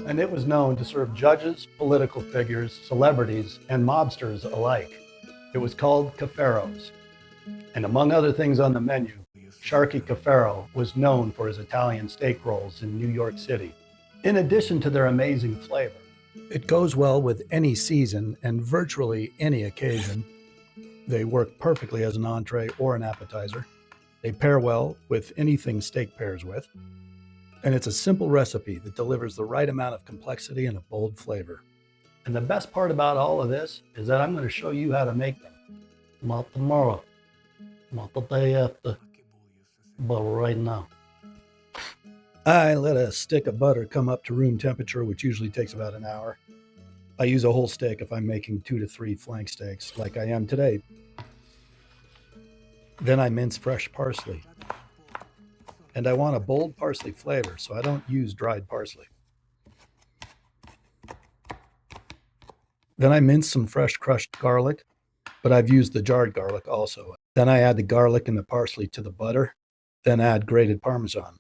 And it was known to serve judges, political figures, celebrities, and mobsters alike. It was called Cafiero's. And among other things on the menu, Sharky Cafiero was known for his Italian steak rolls in New York City. In addition to their amazing flavor, it goes well with any season and virtually any occasion. They work perfectly as an entree or an appetizer. They pair well with anything steak pairs with. And it's a simple recipe that delivers the right amount of complexity and a bold flavor. And the best part about all of this is that I'm going to show you how to make them. Not tomorrow, not the day after, but right now. I let a stick of butter come up to room temperature, which usually takes about an hour. I use a whole steak if I'm making 2 to 3 flank steaks, like I am today. Then I mince fresh parsley. And I want a bold parsley flavor, so I don't use dried parsley. Then I mince some fresh crushed garlic, but I've used the jarred garlic also. Then I add the garlic and the parsley to the butter, then add grated parmesan.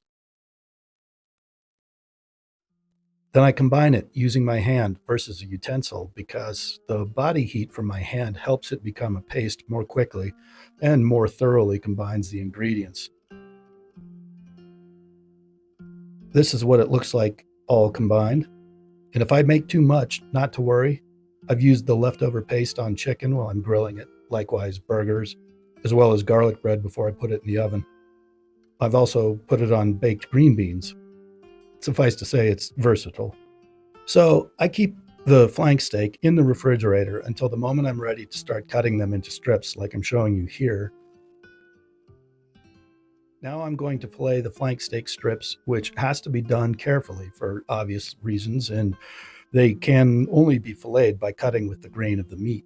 Then I combine it using my hand versus a utensil because the body heat from my hand helps it become a paste more quickly and more thoroughly combines the ingredients. This is what it looks like all combined. And if I make too much, not to worry. I've used the leftover paste on chicken while I'm grilling it, likewise burgers, as well as garlic bread before I put it in the oven. I've also put it on baked green beans. Suffice to say, it's versatile. So I keep the flank steak in the refrigerator until the moment I'm ready to start cutting them into strips like I'm showing you here. Now I'm going to fillet the flank steak strips, which has to be done carefully for obvious reasons, and they can only be filleted by cutting with the grain of the meat.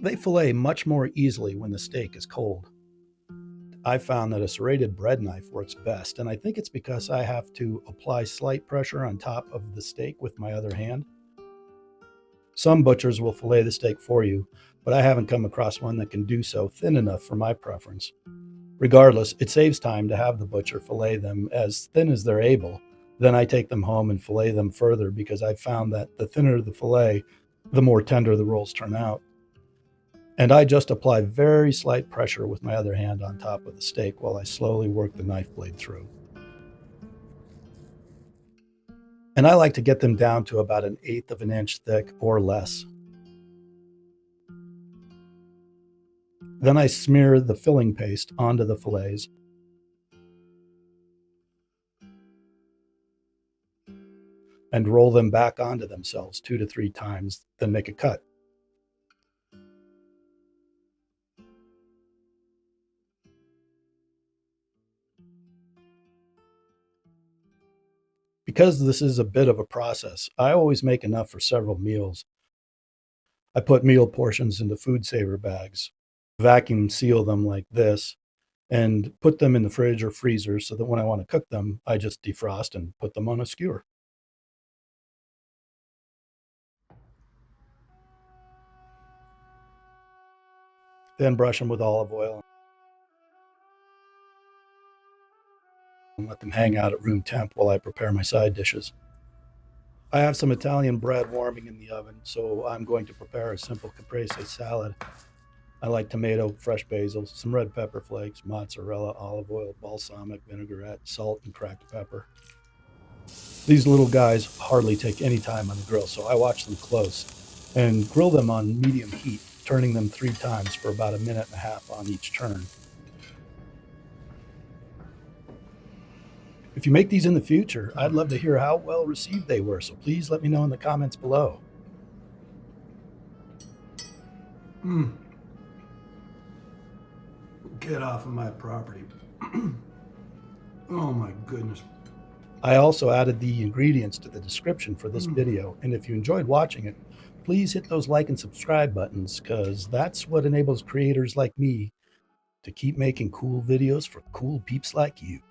They fillet much more easily when the steak is cold. I found that a serrated bread knife works best, and I think it's because I have to apply slight pressure on top of the steak with my other hand. Some butchers will fillet the steak for you, but I haven't come across one that can do so thin enough for my preference. Regardless, it saves time to have the butcher fillet them as thin as they're able. Then I take them home and fillet them further because I've found that the thinner the fillet, the more tender the rolls turn out. And I just apply very slight pressure with my other hand on top of the steak while I slowly work the knife blade through. And I like to get them down to about 1/8 of an inch thick or less. Then I smear the filling paste onto the fillets. And roll them back onto themselves 2 to 3 times, then make a cut. Because this is a bit of a process, I always make enough for several meals. I put meal portions into food saver bags, vacuum seal them like this, and put them in the fridge or freezer so that when I want to cook them, I just defrost and put them on a skewer. Then brush them with olive oil and let them hang out at room temp while I prepare my side dishes. I have some Italian bread warming in the oven, so I'm going to prepare a simple caprese salad. I like tomato, fresh basil, some red pepper flakes, mozzarella, olive oil, balsamic vinaigrette, salt, and cracked pepper. These little guys hardly take any time on the grill, so I watch them close and grill them on medium heat, turning them 3 times for about 1.5 minutes on each turn. If you make these in the future, I'd love to hear how well received they were, so please let me know in the comments below. Get off of my property. Oh my goodness. I also added the ingredients to the description for this video, and if you enjoyed watching it, please hit those like and subscribe buttons, because that's what enables creators like me to keep making cool videos for cool peeps like you.